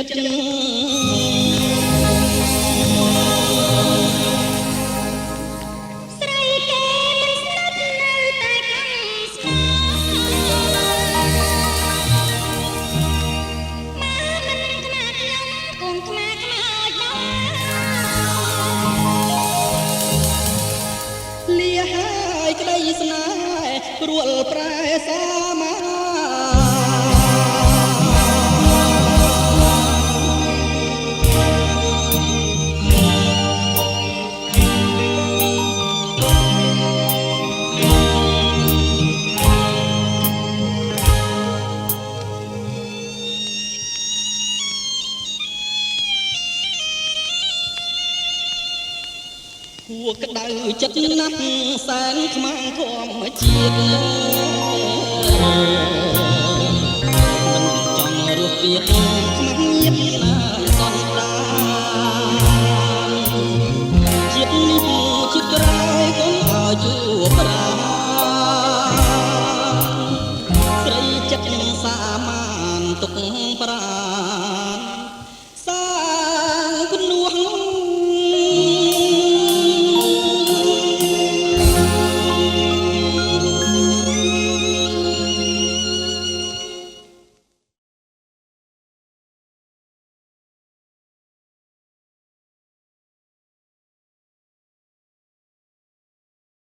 ចិត្តស្រីគេមិនស្និទ្ធនៅតែខាងស្មាមិនខ្មាស់ខ្ញុំគង់ខ្មាស់ខ្មោចដល់លាហើយក្តីស្នេហ៍រួលប្រែសាមាហួក្តៅចិត្តណាស់សែនខ្មាំងធម្មជាតិមិនចង់រស់ទៀតខ្មាំងញៀបណាសន្តានជាតិនេះជាតិក្រោយកុំឲ្យជួបប្រាស្រីចិត្តសាមានទុកប្រា